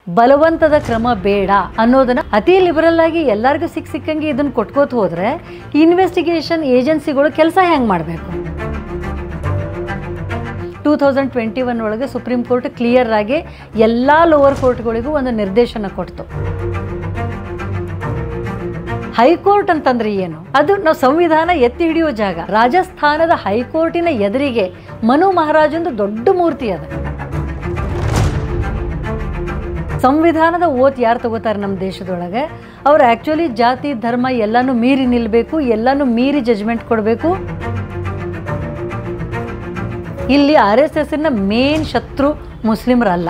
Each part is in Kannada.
ಬಲವಂತದ ಕ್ರಮ ಬೇಡ ಅನ್ನೋದನ್ನ ಅತಿ ಲಿಬರಲ್ ಆಗಿ ಎಲ್ಲರಿಗೂ ಸಿಕ್ಕಂಗೆ ಇದನ್ನ ಕೊಟ್ಕೋತ ಹೋದ್ರೆ ಇನ್ವೆಸ್ಟಿಗೇಷನ್ ಏಜೆನ್ಸಿಗಳು ಕೆಲಸ ಹೆಂಗೆ ಮಾಡಬೇಕು? 2021 ಒಳಗೆ ಸುಪ್ರೀಂ ಕೋರ್ಟ್ ಕ್ಲಿಯರ್ ಆಗಿ ಎಲ್ಲ ಲೋವರ್ ಕೋರ್ಟ್ಗಳಿಗೂ ಒಂದು ನಿರ್ದೇಶನ ಕೊಡ್ತು. ಹೈಕೋರ್ಟ್ ಅಂತಂದ್ರೆ ಏನು? ಅದು ನಾವು ಸಂವಿಧಾನ ಎತ್ತಿ ಹಿಡಿಯೋ ಜಾಗ. ರಾಜಸ್ಥಾನದ ಹೈಕೋರ್ಟಿನ ಎದುರಿಗೆ ಮನು ಮಹಾರಾಜಂದು ದೊಡ್ಡ ಮೂರ್ತಿ ಅದ. ಸಂವಿಧಾನದ ಓತ್ ಯಾರು ತಗೋತಾರೆ ನಮ್ಮ ದೇಶದೊಳಗೆ? ಅವ್ರು ಆ್ಯಕ್ಚುಲಿ ಜಾತಿ ಧರ್ಮ ಎಲ್ಲನೂ ಮೀರಿ ನಿಲ್ಲಬೇಕು, ಎಲ್ಲನೂ ಮೀರಿ ಜಜ್ಮೆಂಟ್ ಕೊಡಬೇಕು. ಇಲ್ಲಿ RSSನ ಮೇನ್ ಶತ್ರು ಮುಸ್ಲಿಮರಲ್ಲ.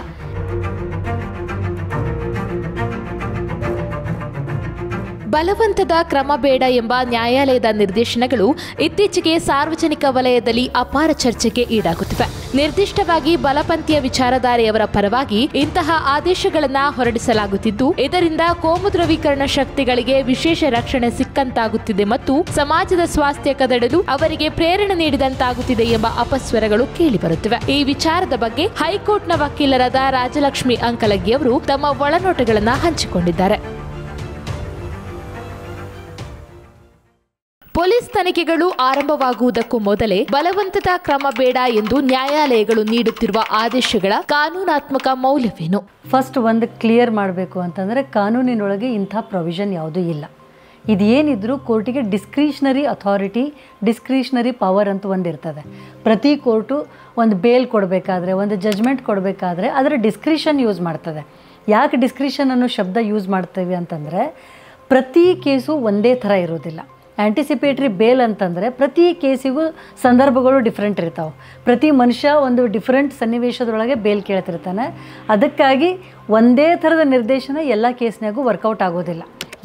ಬಲವಂತದ ಕ್ರಮ ಬೇಡ ಎಂಬ ನ್ಯಾಯಾಲಯದ ನಿರ್ದೇಶನಗಳು ಇತ್ತೀಚೆಗೆ ಸಾರ್ವಜನಿಕ ವಲಯದಲ್ಲಿ ಅಪಾರ ಚರ್ಚೆಗೆ ಈಡಾಗುತ್ತಿವೆ. ನಿರ್ದಿಷ್ಟವಾಗಿ ಬಲಪಂಥೀಯ ವಿಚಾರಧಾರೆಯವರ ಪರವಾಗಿ ಇಂತಹ ಆದೇಶಗಳನ್ನು ಹೊರಡಿಸಲಾಗುತ್ತಿದ್ದು, ಇದರಿಂದ ಕೋಮು ಧ್ರುವೀಕರಣ ಶಕ್ತಿಗಳಿಗೆ ವಿಶೇಷ ರಕ್ಷಣೆ ಸಿಕ್ಕಂತಾಗುತ್ತಿದೆ ಮತ್ತು ಸಮಾಜದ ಸ್ವಾಸ್ಥ್ಯ ಕದಡಲು ಅವರಿಗೆ ಪ್ರೇರಣೆ ನೀಡಿದಂತಾಗುತ್ತಿದೆ ಎಂಬ ಅಪಸ್ವರಗಳು ಕೇಳಿಬರುತ್ತಿವೆ. ಈ ವಿಚಾರದ ಬಗ್ಗೆ ಹೈಕೋರ್ಟ್ನ ವಕೀಲರಾದ ರಾಜಲಕ್ಷ್ಮಿ ಅಂಕಲಗಿ ಅವರು ತಮ್ಮ ಒಳನೋಟಗಳನ್ನು ಹಂಚಿಕೊಂಡಿದ್ದಾರೆ. ಪೊಲೀಸ್ ತನಿಖೆಗಳು ಆರಂಭವಾಗುವುದಕ್ಕೂ ಮೊದಲೇ ಬಲವಂತದ ಕ್ರಮ ಬೇಡ ಎಂದು ನ್ಯಾಯಾಲಯಗಳು ನೀಡುತ್ತಿರುವ ಆದೇಶಗಳ ಕಾನೂನಾತ್ಮಕ ಮೌಲ್ಯವೇನು? ಫಸ್ಟ್ ಒಂದು ಕ್ಲಿಯರ್ ಮಾಡಬೇಕು ಅಂತಂದರೆ, ಕಾನೂನಿನೊಳಗೆ ಇಂಥ ಪ್ರೊವಿಷನ್ ಯಾವುದೂ ಇಲ್ಲ. ಇದೇನಿದ್ರೂ ಕೋರ್ಟಿಗೆ ಡಿಸ್ಕ್ರಿಷನರಿ ಅಥಾರಿಟಿ, ಡಿಸ್ಕ್ರಿಷನರಿ ಪವರ್ ಅಂತ ಒಂದಿರ್ತದೆ. ಪ್ರತಿ ಕೋರ್ಟು ಒಂದು ಬೇಲ್ ಕೊಡಬೇಕಾದ್ರೆ, ಒಂದು ಜಜ್ಮೆಂಟ್ ಕೊಡಬೇಕಾದ್ರೆ ಅದರ ಡಿಸ್ಕ್ರಿಷನ್ ಯೂಸ್ ಮಾಡ್ತದೆ. ಯಾಕೆ ಡಿಸ್ಕ್ರಿಷನ್ ಅನ್ನೋ ಶಬ್ದ ಯೂಸ್ ಮಾಡ್ತೇವೆ ಅಂತಂದರೆ, ಪ್ರತಿ ಕೇಸು ಒಂದೇ ಥರ ಇರೋದಿಲ್ಲ. ಆ್ಯಂಟಿಸಿಪೇಟ್ರಿ ಬೇಲ್ ಅಂತಂದರೆ ಪ್ರತಿ ಕೇಸಿಗೂ ಸಂದರ್ಭಗಳು ಡಿಫ್ರೆಂಟ್ ಇರ್ತಾವೆ. ಪ್ರತಿ ಮನುಷ್ಯ ಒಂದು ಡಿಫ್ರೆಂಟ್ ಸನ್ನಿವೇಶದೊಳಗೆ ಬೇಲ್ ಕೇಳ್ತಿರ್ತಾನೆ. ಅದಕ್ಕಾಗಿ ಒಂದೇ ಥರದ ನಿರ್ದೇಶನ ಎಲ್ಲ ಕೇಸ್ನಾಗೂ ವರ್ಕೌಟ್ ಆಗೋದಿಲ್ಲ.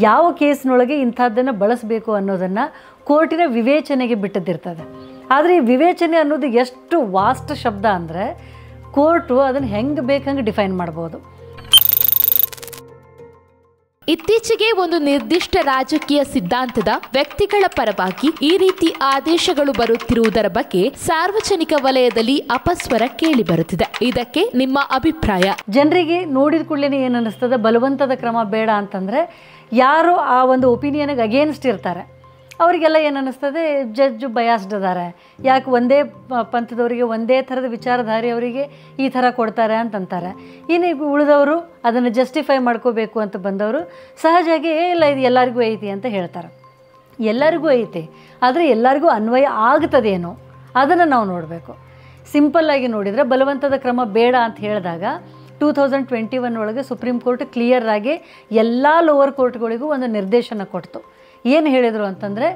ಯಾವ ಕೇಸ್ನೊಳಗೆ ಇಂಥದ್ದನ್ನು ಬಳಸಬೇಕು ಅನ್ನೋದನ್ನು ಕೋರ್ಟಿನ ವಿವೇಚನೆಗೆ ಬಿಟ್ಟದ್ದಿರ್ತದೆ. ಆದರೆ ಈ ವಿವೇಚನೆ ಅನ್ನೋದು ಎಷ್ಟು ವಾಸ್ಟ್ ಶಬ್ದ ಅಂದರೆ, ಕೋರ್ಟು ಅದನ್ನು ಹೆಂಗೆ ಬೇಕಂಗೆ ಡಿಫೈನ್ ಮಾಡ್ಬೋದು. ಇತ್ತೀಚೆಗೆ ಒಂದು ನಿರ್ದಿಷ್ಟ ರಾಜಕೀಯ ಸಿದ್ಧಾಂತದ ವ್ಯಕ್ತಿಗಳ ಪರವಾಗಿ ಈ ರೀತಿ ಆದೇಶಗಳು ಬರುತ್ತಿರುವುದರ ಬಗ್ಗೆ ಸಾರ್ವಜನಿಕ ವಲಯದಲ್ಲಿ ಅಪಸ್ವರ ಕೇಳಿ ಬರುತ್ತಿದೆ. ಇದಕ್ಕೆ ನಿಮ್ಮ ಅಭಿಪ್ರಾಯ? ಜನರಿಗೆ ನೋಡಿದ ಕೂಡಲೇ ಏನು ಅನ್ನಿಸ್ತದೆ, ಬಲವಂತದ ಕ್ರಮ ಬೇಡ ಅಂತಂದರೆ ಯಾರು ಆ ಒಂದು ಒಪಿನಿಯನ್ಗೆ ಅಗೇನ್ಸ್ಟ್ ಇರ್ತಾರೆ ಅವರಿಗೆಲ್ಲ ಏನು ಅನ್ನಿಸ್ತದೆ, ಜಡ್ಜು ಬಯಾಸ್ಡ್ ಅದಾರೆ, ಯಾಕೆ ಒಂದೇ ಪಂಥದವರಿಗೆ ಒಂದೇ ಥರದ ವಿಚಾರಧಾರೆಯವರಿಗೆ ಈ ಥರ ಕೊಡ್ತಾರೆ ಅಂತಂತಾರೆ. ಇನ್ನು ಉಳಿದವರು ಅದನ್ನು ಜಸ್ಟಿಫೈ ಮಾಡ್ಕೋಬೇಕು ಅಂತ ಬಂದವರು ಸಹಜವಾಗಿ ಇಲ್ಲ ಇದು ಎಲ್ಲರಿಗೂ ಐತಿ ಅಂತ ಹೇಳ್ತಾರೆ. ಎಲ್ಲರಿಗೂ ಐತಿ, ಆದರೆ ಎಲ್ಲರಿಗೂ ಅನ್ವಯ ಆಗ್ತದೇನೋ ಅದನ್ನು ನಾವು ನೋಡಬೇಕು. ಸಿಂಪಲ್ಲಾಗಿ ನೋಡಿದರೆ ಬಲವಂತದ ಕ್ರಮ ಬೇಡ ಅಂತ ಹೇಳಿದಾಗ 2021 ಒಳಗೆ ಸುಪ್ರೀಂ ಕೋರ್ಟ್ ಕ್ಲಿಯರ್ ಆಗಿ ಎಲ್ಲ ಲೋವರ್ ಕೋರ್ಟ್ಗಳಿಗೂ ಒಂದು ನಿರ್ದೇಶನ ಕೊಡ್ತು. ಏನು ಹೇಳಿದರು ಅಂತಂದರೆ,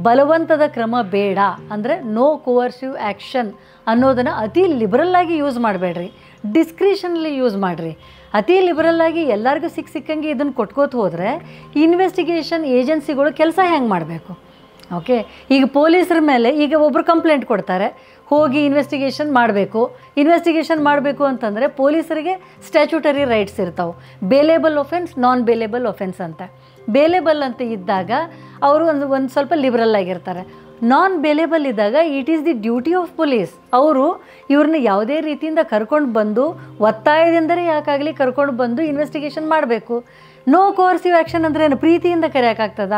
ಬಲವಂತದ ಕ್ರಮ ಬೇಡ ಅಂದರೆ ನೋ ಕೋವರ್ಸಿವ್ ಆ್ಯಕ್ಷನ್ ಅನ್ನೋದನ್ನು ಅತಿ ಲಿಬರಲ್ಲಾಗಿ ಯೂಸ್ ಮಾಡಬೇಡ್ರಿ, ಡಿಸ್ಕ್ರಿಷನಲ್ಲಿ ಯೂಸ್ ಮಾಡಿರಿ. ಅತಿ ಲಿಬರಲ್ಲಾಗಿ ಎಲ್ಲರಿಗೂ ಸಿಕ್ಕಂಗೆ ಇದನ್ನು ಕೊಟ್ಕೋತ ಹೋದರೆ ಇನ್ವೆಸ್ಟಿಗೇಷನ್ ಏಜೆನ್ಸಿಗಳು ಕೆಲಸ ಹೆಂಗೆ ಮಾಡಬೇಕು? ಓಕೆ, ಈಗ ಪೊಲೀಸರ ಮೇಲೆ ಈಗ ಒಬ್ಬರು ಕಂಪ್ಲೇಂಟ್ ಕೊಡ್ತಾರೆ, ಹೋಗಿ ಇನ್ವೆಸ್ಟಿಗೇಷನ್ ಮಾಡಬೇಕು ಅಂತಂದರೆ ಪೊಲೀಸರಿಗೆ ಸ್ಟ್ಯಾಚ್ಯೂಟರಿ ರೈಟ್ಸ್ ಇರ್ತಾವೆ. ಬೇಲೇಬಲ್ ಒಫೆನ್ಸ್, ನಾನ್ ಬೇಲೇಬಲ್ ಒಫೆನ್ಸ್ ಅಂತ. ಬೇಲೇಬಲ್ ಅಂತ ಇದ್ದಾಗ ಅವರು ಒಂದು ಸ್ವಲ್ಪ ಲಿಬರಲ್ ಆಗಿರ್ತಾರೆ. ನಾನ್ ಬೇಲೇಬಲ್ ಇದ್ದಾಗ it is the duty of police. ಅವರು ಇವ್ರನ್ನ ಯಾವುದೇ ರೀತಿಯಿಂದ ಕರ್ಕೊಂಡು ಬಂದು, ಒತ್ತಾಯದಿಂದಲೇ ಯಾಕಾಗಲಿ ಕರ್ಕೊಂಡು ಬಂದು ಇನ್ವೆಸ್ಟಿಗೇಷನ್ ಮಾಡಬೇಕು. ನೋ ಕೋರ್ಸಿವ್ ಆ್ಯಕ್ಷನ್ ಅಂದರೆ ಏನು? ಪ್ರೀತಿಯಿಂದ ಕರೆಯೋಕ್ಕಾಗ್ತದೆ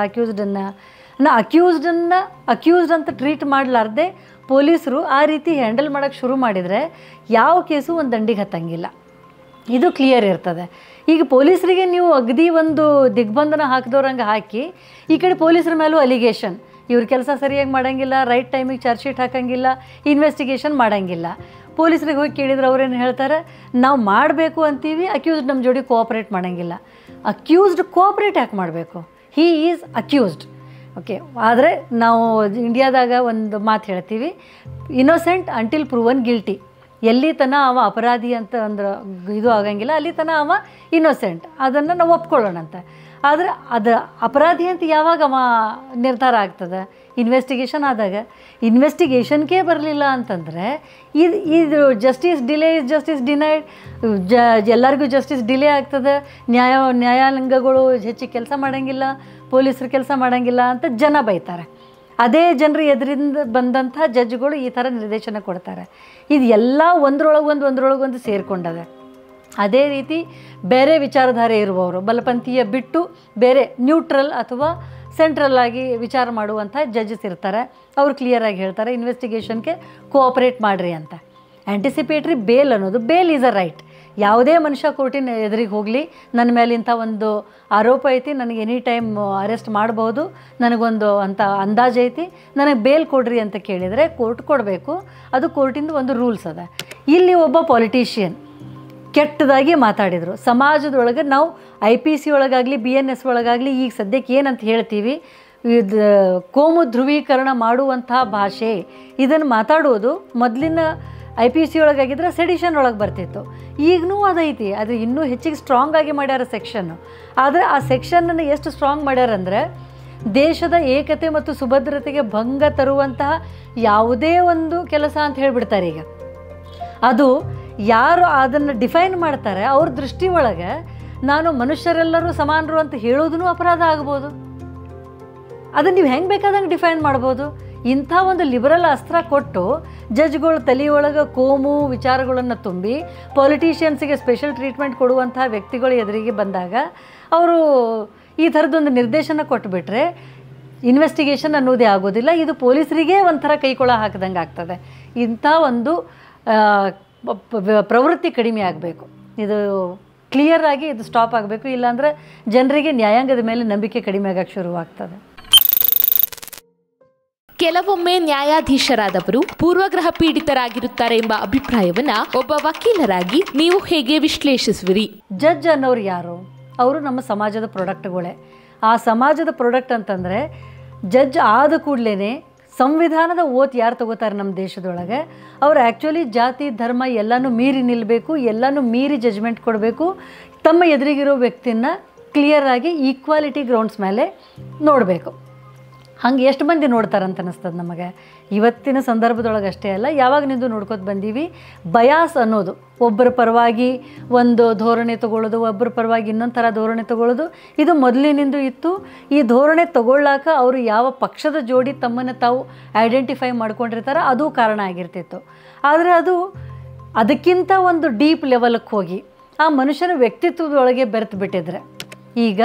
ಅಕ್ಯೂಸ್ಡ್ ಅಂತ ಟ್ರೀಟ್ ಮಾಡಲಾರ್ದೆ ಪೊಲೀಸರು ಆ ರೀತಿ ಹ್ಯಾಂಡಲ್ ಮಾಡೋಕ್ಕೆ ಶುರು ಮಾಡಿದರೆ ಯಾವ ಕೇಸು ಒಂದು ದಂಡಿಗೆ ಹತ್ತಂಗಿಲ್ಲ. ಇದು ಕ್ಲಿಯರ್ ಇರ್ತದೆ. ಈಗ ಪೊಲೀಸರಿಗೆ ನೀವು ಅಗದಿ ಒಂದು ದಿಗ್ಬಂಧನ ಹಾಕಿದವ್ರಂಗೆ ಹಾಕಿ, ಈ ಕಡೆ ಪೊಲೀಸರ ಮೇಲೂ ಅಲಿಗೇಷನ್, ಇವ್ರ ಕೆಲಸ ಸರಿಯಾಗಿ ಮಾಡೋಂಗಿಲ್ಲ, ರೈಟ್ ಟೈಮಿಗೆ ಚಾರ್ಜ್ ಶೀಟ್ ಹಾಕೋಂಗಿಲ್ಲ, ಇನ್ವೆಸ್ಟಿಗೇಷನ್ ಮಾಡೋಂಗಿಲ್ಲ. ಪೊಲೀಸರಿಗೆ ಹೋಗಿ ಕೇಳಿದ್ರೆ ಅವ್ರೇನು ಹೇಳ್ತಾರೆ, ನಾವು ಮಾಡಬೇಕು ಅಂತೀವಿ, ಅಕ್ಯೂಸ್ಡ್ ನಮ್ಮ ಜೋಡಿ ಕೋಆಪ್ರೇಟ್ ಮಾಡೋಂಗಿಲ್ಲ. ಅಕ್ಯೂಸ್ಡ್ ಕೋಆಪ್ರೇಟ್ ಯಾಕೆ ಮಾಡಬೇಕು? He is accused. ಓಕೆ, ಆದರೆ ನಾವು ಇಂಡಿಯಾದಾಗ ಒಂದು ಮಾತು ಹೇಳ್ತೀವಿ, ಇನ್ನೋಸೆಂಟ್ ಅಂಟಿಲ್ ಪ್ರೂವನ್ ಗಿಲ್ಟಿ. ಎಲ್ಲಿ ತನಕ ಅವ ಅಪರಾಧಿ ಅಂತ ಅಂದ್ರೆ ಇದು ಆಗಂಗಿಲ್ಲ, ಅಲ್ಲಿ ತನಕ ಅವ ಇನ್ನೋಸೆಂಟ್, ಅದನ್ನು ನಾವು ಒಪ್ಕೊಳ್ಳೋಣಂತೆ. ಆದರೆ ಅದು ಅಪರಾಧಿ ಅಂತ ಯಾವಾಗ ಅವ ನಿರ್ಧಾರ ಆಗ್ತದೆ? ಇನ್ವೆಸ್ಟಿಗೇಷನ್ ಆದಾಗ. ಇನ್ವೆಸ್ಟಿಗೇಷನ್ಗೆ ಬರಲಿಲ್ಲ ಅಂತಂದರೆ ಇದು justice delay is justice denied. ಎಲ್ಲರಿಗೂ ಜಸ್ಟಿಸ್ ಡಿಲೇ ಆಗ್ತದೆ, ನ್ಯಾಯಾಂಗಗಳು ಹೆಚ್ಚಿಗೆ ಕೆಲಸ ಮಾಡೋಂಗಿಲ್ಲ, ಪೊಲೀಸರು ಕೆಲಸ ಮಾಡೋಂಗಿಲ್ಲ ಅಂತ ಜನ ಬೈತಾರೆ. ಅದೇ ಜನರು ಎದುರಿಂದ ಬಂದಂಥ ಜಡ್ಜ್ಗಳು ಈ ಥರ ನಿರ್ದೇಶನ ಕೊಡ್ತಾರೆ. ಇದು ಎಲ್ಲ ಒಂದ್ರೊಳಗೊಂದು ಸೇರಿಕೊಂಡದೆ. ಅದೇ ರೀತಿ ಬೇರೆ ವಿಚಾರಧಾರೆ ಇರುವವರು, ಬಲಪಂಥೀಯ ಬಿಟ್ಟು ಬೇರೆ ನ್ಯೂಟ್ರಲ್ ಅಥವಾ ಸೆಂಟ್ರಲ್ ಆಗಿ ವಿಚಾರ ಮಾಡುವಂಥ ಜಡ್ಜಸ್ ಇರ್ತಾರೆ. ಅವರು ಕ್ಲಿಯರಾಗಿ ಹೇಳ್ತಾರೆ ಇನ್ವೆಸ್ಟಿಗೇಷನ್ಗೆ ಕೋಆಪ್ರೇಟ್ ಮಾಡಿರಿ ಅಂತ. ಆ್ಯಂಟಿಸಿಪೇಟ್ರಿ ಬೇಲ್ ಅನ್ನೋದು, ಬೇಲ್ ಈಸ್ ಅ ರೈಟ್. ಯಾವುದೇ ಮನುಷ್ಯ ಕೋರ್ಟಿನ ಎದುರಿಗೆ ಹೋಗಲಿ, ನನ್ನ ಮೇಲೆ ಇಂಥ ಒಂದು ಆರೋಪ ಐತಿ, ನನಗೆ ಎನಿ ಟೈಮ್ ಅರೆಸ್ಟ್ ಮಾಡ್ಬೋದು, ನನಗೊಂದು ಅಂಥ ಅಂದಾಜು ಐತಿ, ನನಗೆ ಬೇಲ್ ಕೊಡ್ರಿ ಅಂತ ಕೇಳಿದರೆ ಕೋರ್ಟ್ ಕೊಡಬೇಕು. ಅದು ಕೋರ್ಟಿಂದ ಒಂದು ರೂಲ್ಸ್ ಅದ. ಇಲ್ಲಿ ಒಬ್ಬ ಪೊಲಿಟಿಷಿಯನ್ ಕೆಟ್ಟದಾಗಿ ಮಾತಾಡಿದರು. ಸಮಾಜದೊಳಗೆ ನಾವು IPC ಒಳಗಾಗಲಿ BNS ಒಳಗಾಗಲಿ ಈಗ ಸದ್ಯಕ್ಕೆ ಏನಂತ ಹೇಳ್ತೀವಿ, ಇದು ಕೋಮು ಧ್ರುವೀಕರಣ ಮಾಡುವಂಥ ಭಾಷೆ, ಇದನ್ನು ಮಾತಾಡೋದು ಮೊದಲಿನ IPC ಒಳಗಾಗಿದ್ದರೆ ಸೆಡಿಷನ್ ಒಳಗೆ ಬರ್ತಿತ್ತು. ಈಗನೂ ಅದೈತಿ, ಅದು ಇನ್ನೂ ಹೆಚ್ಚಿಗೆ ಸ್ಟ್ರಾಂಗ್ ಆಗಿ ಮಾಡ್ಯಾರ ಸೆಕ್ಷನ್ನು. ಆದರೆ ಆ ಸೆಕ್ಷನನ್ನು ಎಷ್ಟು ಸ್ಟ್ರಾಂಗ್ ಮಾಡ್ಯಾರಂದರೆ ದೇಶದ ಏಕತೆ ಮತ್ತು ಸುಭದ್ರತೆಗೆ ಭಂಗ ತರುವಂತಹ ಯಾವುದೇ ಒಂದು ಕೆಲಸ ಅಂತ ಹೇಳಿಬಿಡ್ತಾರೆ. ಈಗ ಅದು ಯಾರು ಅದನ್ನು ಡಿಫೈನ್ ಮಾಡ್ತಾರೆ ಅವ್ರ ದೃಷ್ಟಿ ಒಳಗೆ ನಾನು ಮನುಷ್ಯರೆಲ್ಲರೂ ಸಮಾನರು ಅಂತ ಹೇಳೋದೂ ಅಪರಾಧ ಆಗ್ಬೋದು. ಅದನ್ನು ನೀವು ಹೆಂಗೆ ಬೇಕಾದಂಗೆ ಡಿಫೈನ್ ಮಾಡ್ಬೋದು. ಇಂಥ ಒಂದು ಲಿಬರಲ್ ಅಸ್ತ್ರ ಕೊಟ್ಟು ಜಡ್ಜ್ಗಳು ತಲೆಯೊಳಗೆ ಕೋಮು ವಿಚಾರಗಳನ್ನು ತುಂಬಿ ಪೊಲಿಟಿಷಿಯನ್ಸಿಗೆ ಸ್ಪೆಷಲ್ ಟ್ರೀಟ್ಮೆಂಟ್ ಕೊಡುವಂಥ ವ್ಯಕ್ತಿಗಳು ಎದುರಿಗೆ ಬಂದಾಗ ಅವರು ಈ ಥರದ್ದೊಂದು ನಿರ್ದೇಶನ ಕೊಟ್ಟುಬಿಟ್ರೆ ಇನ್ವೆಸ್ಟಿಗೇಷನ್ ಅನ್ನೋದೇ ಆಗೋದಿಲ್ಲ. ಇದು ಪೊಲೀಸರಿಗೆ ಒಂಥರ ಕೈಕೊಳ ಹಾಕಿದಂಗೆ ಆಗ್ತದೆ. ಇಂಥ ಒಂದು ಪ್ರವೃತ್ತಿ ಕಡಿಮೆ ಆಗಬೇಕು. ಇದು ಕ್ಲಿಯರ್ ಆಗಿ ಇದು ಸ್ಟಾಪ್ ಆಗಬೇಕು. ಇಲ್ಲಾಂದರೆ ಜನರಿಗೆ ನ್ಯಾಯಾಂಗದ ಮೇಲೆ ನಂಬಿಕೆ ಕಡಿಮೆ ಆಗಕ್ಕೆ ಶುರುವಾಗ್ತದೆ. ಕೆಲವೊಮ್ಮೆ ನ್ಯಾಯಾಧೀಶರಾದವರು ಪೂರ್ವಗ್ರಹ ಪೀಡಿತರಾಗಿರುತ್ತಾರೆ ಎಂಬ ಅಭಿಪ್ರಾಯವನ್ನ ಒಬ್ಬ ವಕೀಲರಾಗಿ ನೀವು ಹೇಗೆ ವಿಶ್ಲೇಷಿಸುವಿರಿ? ಜಡ್ಜ್ ಅನ್ನೋರು ಯಾರು? ಅವರು ನಮ್ಮ ಸಮಾಜದ ಪ್ರಾಡಕ್ಟ್ಗಳೇ. ಆ ಸಮಾಜದ ಪ್ರಾಡಕ್ಟ್ ಅಂತಂದರೆ ಜಡ್ಜ್ ಆದ ಕೂಡಲೇ ಸಂವಿಧಾನದ ಓತ್ ಯಾರು ತಗೋತಾರೆ ನಮ್ಮ ದೇಶದೊಳಗೆ, ಅವ್ರು ಆ್ಯಕ್ಚುಲಿ ಜಾತಿ ಧರ್ಮ ಎಲ್ಲನೂ ಮೀರಿ ನಿಲ್ಲಬೇಕು, ಎಲ್ಲನೂ ಮೀರಿ ಜಜ್ಮೆಂಟ್ ಕೊಡಬೇಕು. ತಮ್ಮ ಎದುರಿಗಿರೋ ವ್ಯಕ್ತಿನ ಕ್ಲಿಯರಾಗಿ ಈಕ್ವಾಲಿಟಿ ಗ್ರೌಂಡ್ಸ್ ಮೇಲೆ ನೋಡಬೇಕು. ಹಂಗೆ ಎಷ್ಟು ಮಂದಿ ನೋಡ್ತಾರಂತ ಅನ್ನಿಸ್ತದೆ ನಮಗೆ. ಇವತ್ತಿನ ಸಂದರ್ಭದೊಳಗೆ ಅಷ್ಟೇ ಅಲ್ಲ, ಯಾವಾಗ ನಿಂದು ನೋಡ್ಕೊತ ಬಂದೀವಿ. ಬಯಾಸ್ ಅನ್ನೋದು, ಒಬ್ಬರ ಪರವಾಗಿ ಒಂದು ಧೋರಣೆ ತೊಗೊಳ್ಳೋದು, ಒಬ್ಬರ ಪರವಾಗಿ ಇನ್ನೊಂದು ಥರ ಧೋರಣೆ ತೊಗೊಳ್ಳೋದು, ಇದು ಮೊದಲಿನಿಂದ ಇತ್ತು. ಈ ಧೋರಣೆ ತೊಗೊಳ್ಳಾಕ ಅವರು ಯಾವ ಪಕ್ಷದ ಜೋಡಿ ತಮ್ಮನ್ನು ತಾವು ಐಡೆಂಟಿಫೈ ಮಾಡ್ಕೊಂಡಿರ್ತಾರೆ ಅದು ಕಾರಣ ಆಗಿರ್ತಿತ್ತು. ಆದರೆ ಅದಕ್ಕಿಂತ ಒಂದು ಡೀಪ್ ಲೆವೆಲಕ್ಕೆ ಹೋಗಿ ಆ ಮನುಷ್ಯನ ವ್ಯಕ್ತಿತ್ವದೊಳಗೆ ಬೆರೆತು ಬಿಟ್ಟಿದ್ರೆ, ಈಗ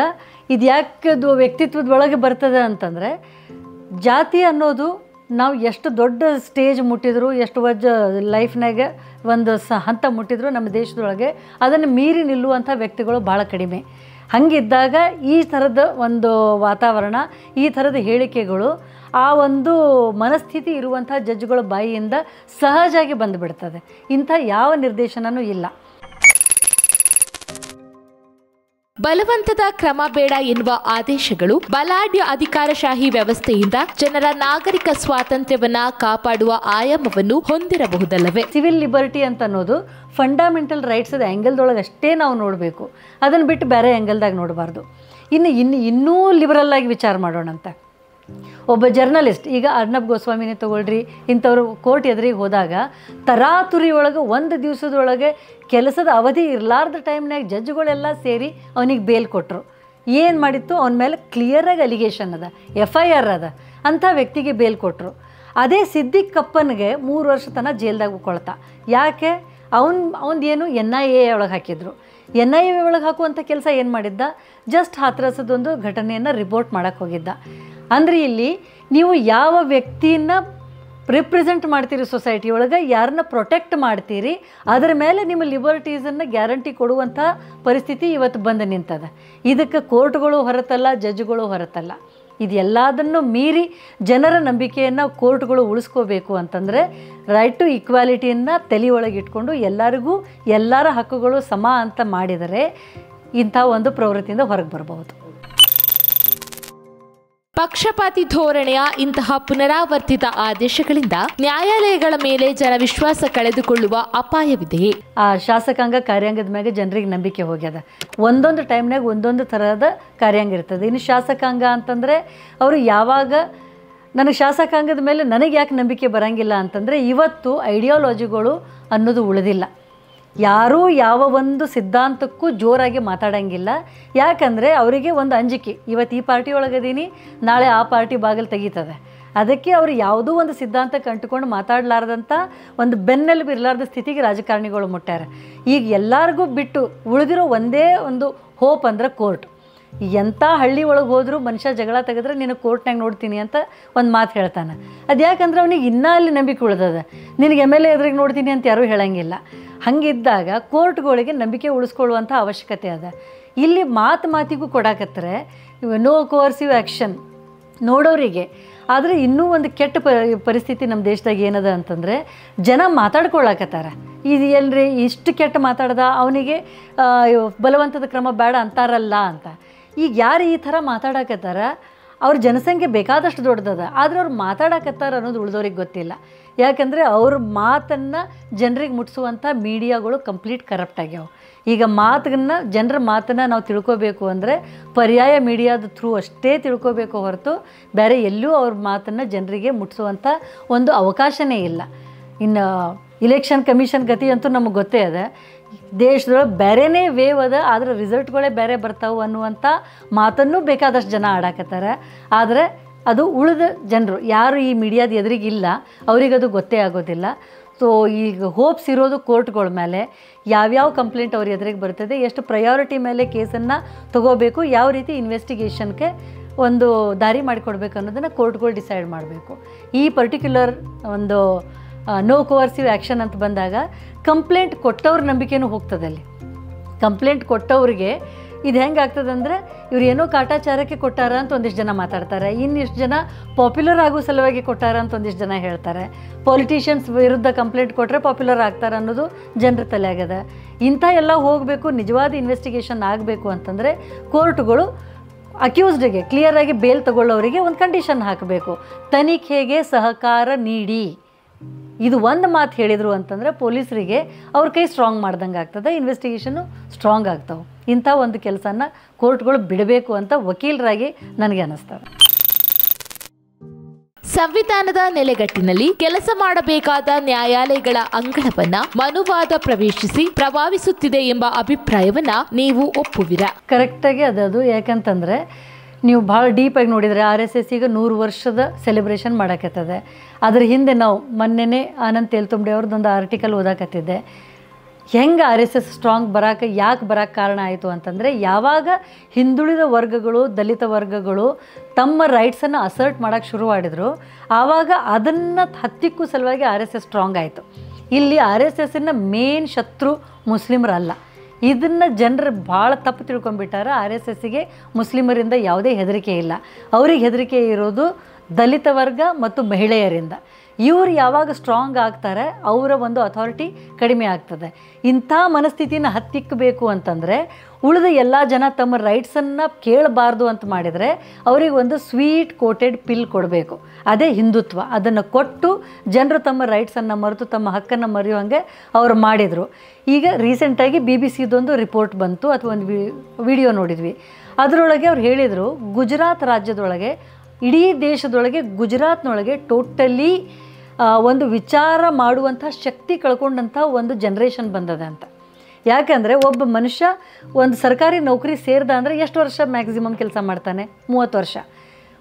ಇದು ಯಾಕೆ ಅದು ವ್ಯಕ್ತಿತ್ವದೊಳಗೆ ಬರ್ತದೆ ಅಂತಂದರೆ, ಜಾತಿ ಅನ್ನೋದು ನಾವು ಎಷ್ಟು ದೊಡ್ಡ ಸ್ಟೇಜ್ ಮುಟ್ಟಿದ್ರು, ಎಷ್ಟು ಲೈಫ್ನಾಗ ಒಂದು ಹಂತ ಮುಟ್ಟಿದ್ರು ನಮ್ಮ ದೇಶದೊಳಗೆ ಅದನ್ನು ಮೀರಿ ನಿಲ್ಲುವಂಥ ವ್ಯಕ್ತಿಗಳು ಭಾಳ ಕಡಿಮೆ. ಹಾಗಿದ್ದಾಗ ಈ ಥರದ ಒಂದು ವಾತಾವರಣ, ಈ ಥರದ ಹೇಳಿಕೆಗಳು ಆ ಒಂದು ಮನಸ್ಥಿತಿ ಇರುವಂಥ ಜಡ್ಜ್ಗಳ ಬಾಯಿಯಿಂದ ಸಹಜವಾಗಿ ಬಂದುಬಿಡ್ತದೆ. ಇಂಥ ಯಾವ ನಿರ್ದೇಶನವೂ ಇಲ್ಲ. ಬಲವಂತದ ಕ್ರಮ ಬೇಡ ಎನ್ನುವ ಆದೇಶಗಳು ಬಲಾಢ್ಯ ಅಧಿಕಾರಶಾಹಿ ವ್ಯವಸ್ಥೆಯಿಂದ ಜನರ ನಾಗರಿಕ ಸ್ವಾತಂತ್ರ್ಯವನ್ನ ಕಾಪಾಡುವ ಆಯಾಮವನ್ನು ಹೊಂದಿರಬಹುದಲ್ಲವೇ? ಸಿವಿಲ್ ಲಿಬರ್ಟಿ ಅಂತ ಅನ್ನೋದು ಫಂಡಮೆಂಟಲ್ ರೈಟ್ಸ್ ಆ್ಯಂಗಲ್ದೊಳಗೆ ಅಷ್ಟೇ ನಾವು ನೋಡಬೇಕು. ಅದನ್ನು ಬಿಟ್ಟು ಬೇರೆ ಆ್ಯಂಗಲ್ದಾಗ ನೋಡಬಾರ್ದು. ಇನ್ನೂ ಲಿಬರಲ್ ಆಗಿ ವಿಚಾರ ಮಾಡೋಣಂತೆ. ಒಬ್ಬ ಜರ್ನಲಿಸ್ಟ್, ಈಗ ಅರ್ನಬ್ ಗೋಸ್ವಾಮಿನೇ ತಗೊಳ್ರಿ, ಇಂಥವ್ರು ಕೋರ್ಟ್ ಎದುರಿಗೆ ಹೋದಾಗ ತರಾತುರಿ ಒಳಗೆ ಒಂದು ದಿವಸದೊಳಗೆ ಕೆಲಸದ ಅವಧಿ ಇರಲಾರ್ದ ಟೈಮ್ನಾಗ ಜಡ್ಜ್ಗಳೆಲ್ಲ ಸೇರಿ ಅವನಿಗೆ ಬೇಲ್ ಕೊಟ್ಟರು. ಏನು ಮಾಡಿತ್ತು, ಅವನ ಮೇಲೆ ಕ್ಲಿಯರಾಗಿ ಅಲಿಗೇಷನ್ ಅದ, FIR ಅದ, ಅಂಥ ವ್ಯಕ್ತಿಗೆ ಬೇಲ್ ಕೊಟ್ಟರು. ಅದೇ ಸಿದ್ದಿಕ್ ಕಪ್ಪನ್ಗೆ 3 ವರ್ಷ ತನಕ ಜೈಲ್ದಾಗ ಉಳ್ಕೊಳ್ತಾ. ಯಾಕೆ? ಅವನದೇನು NIA ಒಳಗೆ ಹಾಕಿದ್ರು. NIA ಒಳಗೆ ಹಾಕುವಂಥ ಕೆಲಸ ಏನು ಮಾಡಿದ್ದ, ಜಸ್ಟ್ ಹಾತ್ರಸದೊಂದು ಘಟನೆಯನ್ನು ರಿಪೋರ್ಟ್ ಮಾಡೋಕ್ಕೆ ಹೋಗಿದ್ದ. ಅಂದರೆ ಇಲ್ಲಿ ನೀವು ಯಾವ ವ್ಯಕ್ತಿನ ರಿಪ್ರೆಸೆಂಟ್ ಮಾಡ್ತೀರಿ ಸೊಸೈಟಿ ಒಳಗೆ, ಯಾರನ್ನ ಪ್ರೊಟೆಕ್ಟ್ ಮಾಡ್ತೀರಿ, ಅದರ ಮೇಲೆ ನಿಮ್ಮ ಲಿಬರ್ಟೀಸನ್ನು ಗ್ಯಾರಂಟಿ ಕೊಡುವಂಥ ಪರಿಸ್ಥಿತಿ ಇವತ್ತು ಬಂದು ನಿಂತದ. ಇದಕ್ಕೆ ಕೋರ್ಟ್ಗಳು ಹೊರತಲ್ಲ, ಜಡ್ಜ್ಗಳು ಹೊರತಲ್ಲ. ಇದೆಲ್ಲದನ್ನು ಮೀರಿ ಜನರ ನಂಬಿಕೆಯನ್ನು ಕೋರ್ಟ್ಗಳು ಉಳಿಸ್ಕೋಬೇಕು ಅಂತಂದರೆ ರೈಟ್ ಟು ಈಕ್ವಾಲಿಟಿಯನ್ನು ತಲೆಯೊಳಗೆ ಇಟ್ಕೊಂಡು ಎಲ್ಲರಿಗೂ ಎಲ್ಲರ ಹಕ್ಕುಗಳು ಸಮ ಅಂತ ಮಾಡಿದರೆ ಇಂಥ ಒಂದು ಪ್ರವೃತ್ತಿಯಿಂದ ಹೊರಗೆ ಬರಬಹುದು. ಪಕ್ಷಪಾತಿ ಧೋರಣೆಯ ಇಂತಹ ಪುನರಾವರ್ತಿತ ಆದೇಶಗಳಿಂದ ನ್ಯಾಯಾಲಯಗಳ ಮೇಲೆ ಜನವಿಶ್ವಾಸ ಕಳೆದುಕೊಳ್ಳುವ ಅಪಾಯವಿದೆಯೇ? ಆ ಶಾಸಕಾಂಗ ಕಾರ್ಯಾಂಗದ ಮೇಲೆ ಜನರಿಗೆ ನಂಬಿಕೆ ಹೋಗ್ಯದ. ಒಂದೊಂದು ಟೈಮ್ನಾಗ ಒಂದೊಂದು ಥರದ ಕಾರ್ಯಾಂಗ ಇರ್ತದೆ. ಇನ್ನು ಶಾಸಕಾಂಗ ಅಂತಂದರೆ ಅವರು ಯಾವಾಗ ನನಗೆ ಶಾಸಕಾಂಗದ ಮೇಲೆ ನನಗೆ ಯಾಕೆ ನಂಬಿಕೆ ಬರೋಂಗಿಲ್ಲ ಅಂತಂದರೆ, ಇವತ್ತು ಐಡಿಯಾಲಜಿಗಳು ಅನ್ನೋದು ಉಳಿದಿಲ್ಲ. ಯಾರೂ ಯಾವ ಒಂದು ಸಿದ್ಧಾಂತಕ್ಕೂ ಜೋರಾಗಿ ಮಾತಾಡೋಂಗಿಲ್ಲ. ಯಾಕಂದರೆ ಅವರಿಗೆ ಒಂದು ಅಂಜಿಕೆ, ಇವತ್ತು ಈ ಪಾರ್ಟಿ ಒಳಗದೀನಿ, ನಾಳೆ ಆ ಪಾರ್ಟಿ ಬಾಗಿಲು ತೆಗೀತದೆ ಅದಕ್ಕೆ ಅವರು ಯಾವುದೋ ಒಂದು ಸಿದ್ಧಾಂತಕ್ಕೆ ಅಂಟುಕೊಂಡು ಮಾತಾಡಲಾರ್ದಂಥ ಒಂದು ಬೆನ್ನೆಲುಬು ಇರಲಾರ್ದ ಸ್ಥಿತಿಗೆ ರಾಜಕಾರಣಿಗಳು ಮುಟ್ಟಾರ. ಈಗ ಎಲ್ಲರಿಗೂ ಬಿಟ್ಟು ಉಳಿದಿರೋ ಒಂದೇ ಒಂದು ಹೋಪ್ ಅಂದ್ರೆ ಕೋರ್ಟ್. ಎಂಥ ಹಳ್ಳಿ ಒಳಗೆ ಹೋದರೂ ಮನುಷ್ಯ ಜಗಳ ತೆಗೆದ್ರೆ ನೀನು ಕೋರ್ಟ್ನಾಗ ನೋಡ್ತೀನಿ ಅಂತ ಒಂದು ಮಾತು ಹೇಳ್ತಾನೆ. ಅದು ಯಾಕಂದ್ರೆ ಅವನಿಗೆ ಇನ್ನೂ ಅಲ್ಲಿ ನಂಬಿಕೆ ಉಳಿದದ. ನಿನಗೆ MLA ಎದುರಿಗೆ ನೋಡ್ತೀನಿ ಅಂತ ಯಾರೂ ಹೇಳಂಗಿಲ್ಲ. ಹಾಗಿದ್ದಾಗ ಕೋರ್ಟ್ಗಳಿಗೆ ನಂಬಿಕೆ ಉಳಿಸ್ಕೊಳ್ಳುವಂಥ ಅವಶ್ಯಕತೆ ಅದ. ಇಲ್ಲಿ ಮಾತಿಗೂ ಕೊಡಾಕತ್ತಾರೆ ನೋ ಕೋರ್ಸಿವ್ ಆ್ಯಕ್ಷನ್ ನೋಡೋರಿಗೆ. ಆದರೆ ಇನ್ನೂ ಒಂದು ಕೆಟ್ಟ ಪರಿಸ್ಥಿತಿ ನಮ್ಮ ದೇಶದಾಗ ಏನದ ಅಂತಂದರೆ ಜನ ಮಾತಾಡ್ಕೊಳ್ಳಾಕತ್ತಾರ. ಇದು ಎಲ್ರಿ ಇಷ್ಟು ಕೆಟ್ಟ ಮಾತಾಡ್ದ ಅವನಿಗೆ ಬಲವಂತದ ಕ್ರಮ ಬೇಡ ಅಂತಾರಲ್ಲ ಅಂತ. ಈಗ ಯಾರು ಈ ಥರ ಮಾತಾಡಕತ್ತಾರ ಅವ್ರ ಜನಸಂಖ್ಯೆ ಬೇಕಾದಷ್ಟು ದೊಡ್ಡದದ, ಆದರೆ ಅವ್ರು ಮಾತಾಡಕತ್ತಾರ ಅನ್ನೋದು ಉಳಿದವ್ರಿಗೆ ಗೊತ್ತಿಲ್ಲ. ಯಾಕಂದರೆ ಅವ್ರ ಮಾತನ್ನು ಜನರಿಗೆ ಮುಟ್ಟಿಸುವಂಥ ಮೀಡಿಯಾಗಳು ಕಂಪ್ಲೀಟ್ ಕರಪ್ಟ್ ಆಗ್ಯಾವ. ಈಗ ಜನರ ಮಾತನ್ನು ನಾವು ತಿಳ್ಕೊಬೇಕು ಅಂದರೆ ಪರ್ಯಾಯ ಮೀಡಿಯಾದ ಥ್ರೂ ಅಷ್ಟೇ ತಿಳ್ಕೊಬೇಕು ಹೊರತು ಬೇರೆ ಎಲ್ಲೂ ಅವ್ರ ಮಾತನ್ನು ಜನರಿಗೆ ಮುಟ್ಟಿಸುವಂಥ ಒಂದು ಅವಕಾಶನೇ ಇಲ್ಲ. ಇನ್ನು ಇಲೆಕ್ಷನ್ ಕಮಿಷನ್ ಗತಿ ಅಂತೂ ನಮಗೆ ಗೊತ್ತೇ ಅದ. ದೇಶದೊಳಗೆ ಬೇರೆನೇ ವೇವ್ ಅದ, ಆದರೆ ರಿಸಲ್ಟ್ಗಳೇ ಬೇರೆ ಬರ್ತಾವೆ ಅನ್ನುವಂಥ ಮಾತನ್ನು ಬೇಕಾದಷ್ಟು ಜನ ಆಡಾಕತ್ತಾರೆ. ಆದರೆ ಅದು ಉಳಿದ ಜನರು ಯಾರು ಈ ಮೀಡಿಯಾದ ಎದುರಿಗಿಲ್ಲ ಅವರಿಗದು ಗೊತ್ತೇ ಆಗೋದಿಲ್ಲ. ಸೊ ಈಗ ಹೋಪ್ಸ್ ಇರೋದು ಕೋರ್ಟ್ಗಳ ಮೇಲೆ, ಯಾವ್ಯಾವ ಕಂಪ್ಲೇಂಟ್ ಅವ್ರ ಎದುರಿಗೆ ಬರ್ತದೆ, ಎಷ್ಟು ಪ್ರಯಾರಿಟಿ ಮೇಲೆ ಕೇಸನ್ನು ತೊಗೋಬೇಕು, ಯಾವ ರೀತಿ ಇನ್ವೆಸ್ಟಿಗೇಷನ್ಗೆ ಒಂದು ದಾರಿ ಮಾಡಿಕೊಡ್ಬೇಕು ಅನ್ನೋದನ್ನು ಕೋರ್ಟ್ಗಳು ಡಿಸೈಡ್ ಮಾಡಬೇಕು. ಈ ಪರ್ಟಿಕ್ಯುಲರ್ ಒಂದು ನೋ ಕೋರ್ಸಿವ್ ಆ್ಯಕ್ಷನ್ ಅಂತ ಬಂದಾಗ ಕಂಪ್ಲೇಂಟ್ ಕೊಟ್ಟವ್ರ ನಂಬಿಕೆನೂ ಹೋಗ್ತದಲ್ಲಿ. ಕಂಪ್ಲೇಂಟ್ ಕೊಟ್ಟವ್ರಿಗೆ ಇದು ಹೆಂಗೆ ಆಗ್ತದಂದರೆ ಇವ್ರು ಏನೋ ಕಾಟಾಚಾರಕ್ಕೆ ಕೊಟ್ಟಾರ ಅಂತ ಒಂದಿಷ್ಟು ಜನ ಮಾತಾಡ್ತಾರೆ, ಇನ್ನಿಷ್ಟು ಜನ ಪಾಪ್ಯುಲರ್ ಆಗೋ ಸಲುವಾಗಿ ಕೊಟ್ಟಾರ ಅಂತ ಒಂದಿಷ್ಟು ಜನ ಹೇಳ್ತಾರೆ. ಪೊಲಿಟಿಷಿಯನ್ಸ್ ವಿರುದ್ಧ ಕಂಪ್ಲೇಂಟ್ ಕೊಟ್ಟರೆ ಪಾಪ್ಯುಲರ್ ಆಗ್ತಾರೆ ಅನ್ನೋದು ಜನರ ತಲೆ ಆಗ್ಯದ. ಇಂಥ ಎಲ್ಲ ಹೋಗಬೇಕು, ನಿಜವಾದ ಇನ್ವೆಸ್ಟಿಗೇಷನ್ ಆಗಬೇಕು ಅಂತಂದರೆ ಕೋರ್ಟ್ಗಳು ಅಕ್ಯೂಸ್ಡ್ಗೆ ಕ್ಲಿಯರಾಗಿ ಬೇಲ್ ತಗೊಳ್ಳೋರಿಗೆ ಒಂದು ಕಂಡೀಷನ್ ಹಾಕಬೇಕು, ತನಿಖೆಗೆ ಸಹಕಾರ ನೀಡಿ. ಇದು ಒಂದು ಮಾತು ಹೇಳಿದರು ಅಂತಂದರೆ ಪೊಲೀಸರಿಗೆ ಅವ್ರ ಕೈ ಸ್ಟ್ರಾಂಗ್ ಮಾಡ್ದಂಗೆ ಆಗ್ತದೆ, ಇನ್ವೆಸ್ಟಿಗೇಷನ್ನು ಸ್ಟ್ರಾಂಗ್ ಆಗ್ತಾವೆ. ಇಂಥ ಒಂದು ಕೆಲಸನ ಕೋರ್ಟ್ಗಳು ಬಿಡಬೇಕು ಅಂತ ವಕೀಲರಾಗಿ ನನಗೆ ಅನ್ನಿಸ್ತದೆ. ಸಂವಿಧಾನದ ನೆಲೆಗಟ್ಟಿನಲ್ಲಿ ಕೆಲಸ ಮಾಡಬೇಕಾದ ನ್ಯಾಯಾಲಯಗಳ ಅಂಗಳವನ್ನ ಮನುವಾದ ಪ್ರವೇಶಿಸಿ ಪ್ರಭಾವಿಸುತ್ತಿದೆ ಎಂಬ ಅಭಿಪ್ರಾಯವನ್ನ ನೀವು ಒಪ್ಪುವಿರಾ? ಕರೆಕ್ಟಾಗಿ ಅದು ಯಾಕಂತಂದರೆ ನೀವು ಭಾಳ ಡೀಪಾಗಿ ನೋಡಿದರೆ RSS ಈಗ 100 ವರ್ಷದ ಸೆಲೆಬ್ರೇಷನ್ ಮಾಡಕತ್ತದೆ. ಅದ್ರ ಹಿಂದೆ ನಾವು ಮೊನ್ನೆನೇ ಆನಂದ್ ತೇಲ್ತುಂಬಡೆ ಅವ್ರದ್ದೊಂದು ಆರ್ಟಿಕಲ್ ಓದಾಕತ್ತಿದ್ದೆ. ಹೆಂಗೆ RSS ಸ್ಟ್ರಾಂಗ್ ಯಾಕೆ ಬರೋಕ್ಕೆ ಕಾರಣ ಆಯಿತು ಅಂತಂದರೆ, ಯಾವಾಗ ಹಿಂದುಳಿದ ವರ್ಗಗಳು, ದಲಿತ ವರ್ಗಗಳು ತಮ್ಮ ರೈಟ್ಸನ್ನು ಅಸರ್ಟ್ ಮಾಡೋಕ್ಕೆ ಶುರು ಮಾಡಿದ್ರು, ಆವಾಗ ಅದನ್ನು ಹತ್ತಿಕ್ಕೂ ಸಲುವಾಗಿ RSS ಸ್ಟ್ರಾಂಗ್ ಆಯಿತು. ಇಲ್ಲಿ RSSನ ಮೇನ್ ಶತ್ರು ಮುಸ್ಲಿಮರಲ್ಲ. ಇದನ್ನು ಜನರು ಭಾಳ ತಪ್ಪು ತಿಳ್ಕೊಂಡ್ಬಿಟ್ಟಾರೆ. RSSಗೆ ಮುಸ್ಲಿಮರಿಂದ ಯಾವುದೇ ಹೆದರಿಕೆ ಇಲ್ಲ, ಅವ್ರಿಗೆ ಹೆದರಿಕೆ ಇರೋದು ದಲಿತ ವರ್ಗ ಮತ್ತು ಮಹಿಳೆಯರಿಂದ. ಇವರು ಯಾವಾಗ ಸ್ಟ್ರಾಂಗ್ ಆಗ್ತಾರೆ ಅವರ ಒಂದು ಅಥಾರಿಟಿ ಕಡಿಮೆ ಆಗ್ತದೆ. ಇಂಥ ಮನಸ್ಥಿತಿನ ಹತ್ತಿಕ್ಕಬೇಕು ಅಂತಂದರೆ ಉಳಿದ ಎಲ್ಲ ಜನ ತಮ್ಮ ರೈಟ್ಸನ್ನು ಕೇಳಬಾರ್ದು ಅಂತ ಮಾಡಿದರೆ ಅವರಿಗೆ ಒಂದು ಸ್ವೀಟ್ ಕೋಟೆಡ್ ಪಿಲ್ ಕೊಡಬೇಕು. ಅದೇ ಹಿಂದುತ್ವ. ಅದನ್ನು ಕೊಟ್ಟು ಜನರು ತಮ್ಮ ರೈಟ್ಸನ್ನು ಮರೆತು ತಮ್ಮ ಹಕ್ಕನ್ನು ಮರೆಯುವಂಗೆ ಅವರು ಮಾಡಿದರು. ಈಗ ರೀಸೆಂಟಾಗಿ BBC-ದೊಂದು ರಿಪೋರ್ಟ್ ಬಂತು, ಅಥವಾ ಒಂದು ವಿಡಿಯೋ ನೋಡಿದ್ವಿ. ಅದರೊಳಗೆ ಅವ್ರು ಹೇಳಿದರು, ಗುಜರಾತ್ ರಾಜ್ಯದೊಳಗೆ, ಇಡೀ ದೇಶದೊಳಗೆ ಗುಜರಾತ್ನೊಳಗೆ ಟೋಟಲಿ ಒಂದು ವಿಚಾರ ಮಾಡುವಂಥ ಶಕ್ತಿ ಕಳ್ಕೊಂಡಂಥ ಒಂದು ಜನ್ರೇಷನ್ ಬಂದದ ಅಂತ. ಯಾಕಂದರೆ ಒಬ್ಬ ಮನುಷ್ಯ ಒಂದು ಸರ್ಕಾರಿ ನೌಕರಿ ಸೇರಿದ ಅಂದರೆ ಎಷ್ಟು ವರ್ಷ ಮ್ಯಾಕ್ಸಿಮಮ್ ಕೆಲಸ ಮಾಡ್ತಾನೆ? 30 ವರ್ಷ.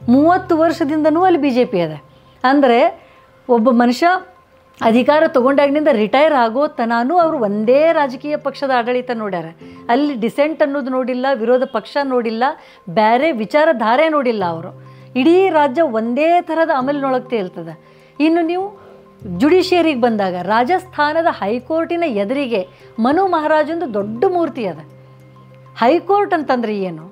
30 ವರ್ಷದಿಂದನೂ ಅಲ್ಲಿ BJP ಅದ. ಅಂದರೆ ಒಬ್ಬ ಮನುಷ್ಯ ಅಧಿಕಾರ ತೊಗೊಂಡಾಗಿನಿಂದ ರಿಟೈರ್ ಆಗೋ ತನೂ ಅವರು ಒಂದೇ ರಾಜಕೀಯ ಪಕ್ಷದ ಆಡಳಿತ ನೋಡ್ಯಾರ. ಅಲ್ಲಿ ಡಿಸೆಂಟ್ ಅನ್ನೋದು ನೋಡಿಲ್ಲ, ವಿರೋಧ ಪಕ್ಷ ನೋಡಿಲ್ಲ, ಬೇರೆ ವಿಚಾರಧಾರೆ ನೋಡಿಲ್ಲ. ಅವರು ಇಡೀ ರಾಜ್ಯ ಒಂದೇ ಥರದ ಅಮಲಿನೊಳಗೆ ತೇಲ್ತದೆ. ಇನ್ನು ನೀವು ಜುಡಿಷಿಯರಿಗೆ ಬಂದಾಗ ರಾಜಸ್ಥಾನದ ಹೈಕೋರ್ಟಿನ ಎದುರಿಗೆ ಮನು ಮಹಾರಾಜಂದು ದೊಡ್ಡ ಮೂರ್ತಿ ಅದ. ಹೈಕೋರ್ಟ್ ಅಂತಂದ್ರೆ ಏನು?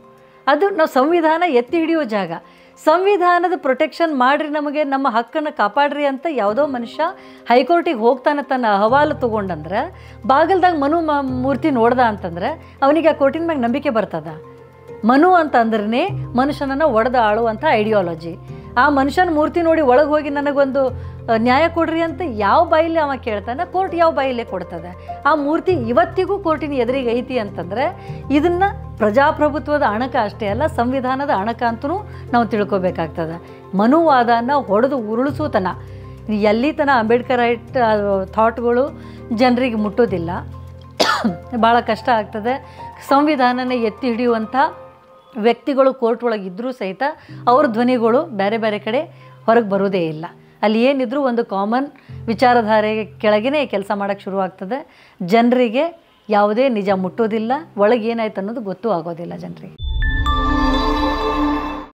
ಅದು ನಾವು ಸಂವಿಧಾನ ಎತ್ತಿ ಹಿಡಿಯೋ ಜಾಗ. ಸಂವಿಧಾನದ ಪ್ರೊಟೆಕ್ಷನ್ ಮಾಡಿರಿ, ನಮಗೆ ನಮ್ಮ ಹಕ್ಕನ್ನು ಕಾಪಾಡ್ರಿ ಅಂತ ಯಾವುದೋ ಮನುಷ್ಯ ಹೈಕೋರ್ಟಿಗೆ ಹೋಗ್ತಾನೆ ತನ್ನ ಅಹವಾಲು ತೊಗೊಂಡಂದ್ರೆ, ಬಾಗಲ್ದಾಗ ಮನು ಮೂರ್ತಿ ನೋಡ್ದ ಅಂತಂದ್ರೆ ಅವನಿಗೆ ಆ ಕೋರ್ಟಿನ ಮ್ಯಾಗ ನಂಬಿಕೆ ಬರ್ತದ. ಮನು ಅಂತ ಅಂದ್ರೆ ಮನುಷ್ಯನನ್ನು ಒಡೆದು ಆಳುವಂಥ ಐಡಿಯಾಲಜಿ. ಆ ಮನುಷ್ಯನ ಮೂರ್ತಿ ನೋಡಿ ಒಳಗೆ ಹೋಗಿ ನನಗೊಂದು ನ್ಯಾಯ ಕೊಡ್ರಿ ಅಂತ ಯಾವ ಬಾಯಿಲೆ ಅವ ಕೇಳ್ತಾನೆ, ಕೋರ್ಟ್ ಯಾವ ಬಾಯಿಲೆ ಕೊಡ್ತದೆ. ಆ ಮೂರ್ತಿ ಇವತ್ತಿಗೂ ಕೋರ್ಟಿನ ಎದುರಿಗೆ ಐತಿ ಅಂತಂದರೆ ಇದನ್ನು ಪ್ರಜಾಪ್ರಭುತ್ವದ ಅಣಕ ಅಷ್ಟೇ ಅಲ್ಲ, ಸಂವಿಧಾನದ ಅಣಕ ಅಂತೂ ನಾವು ತಿಳ್ಕೊಬೇಕಾಗ್ತದೆ. ಮನುವಾದನ ಹೊಡೆದು ಉರುಳಿಸೋತನ ಎಲ್ಲಿ ತನ ಅಂಬೇಡ್ಕರ್ ರೈಟ್ ಥಾಟ್ಗಳು ಜನರಿಗೆ ಮುಟ್ಟೋದಿಲ್ಲ. ಭಾಳ ಕಷ್ಟ ಆಗ್ತದೆ. ಸಂವಿಧಾನನ ಎತ್ತಿ ಹಿಡಿಯುವಂಥ ವ್ಯಕ್ತಿಗಳು ಕೋರ್ಟ್ ಒಳಗೆ ಇದ್ದರೂ ಸಹಿತ ಅವ್ರ ಧ್ವನಿಗಳು ಬೇರೆ ಬೇರೆ ಕಡೆ ಹೊರಗೆ ಬರೋದೇ ಇಲ್ಲ. ಅಲ್ಲಿ ಏನಿದ್ರೂ ಒಂದು ಕಾಮನ್ ವಿಚಾರಧಾರೆ ಕೆಳಗೇ ಕೆಲಸ ಮಾಡೋಕ್ಕೆ ಶುರುವಾಗ್ತದೆ. ಜನರಿಗೆ ಯಾವುದೇ ನಿಜ ಮುಟ್ಟೋದಿಲ್ಲ, ಒಳಗೆ ಏನಾಯ್ತು ಅನ್ನೋದು ಗೊತ್ತೂ ಆಗೋದಿಲ್ಲ ಜನರಿಗೆ.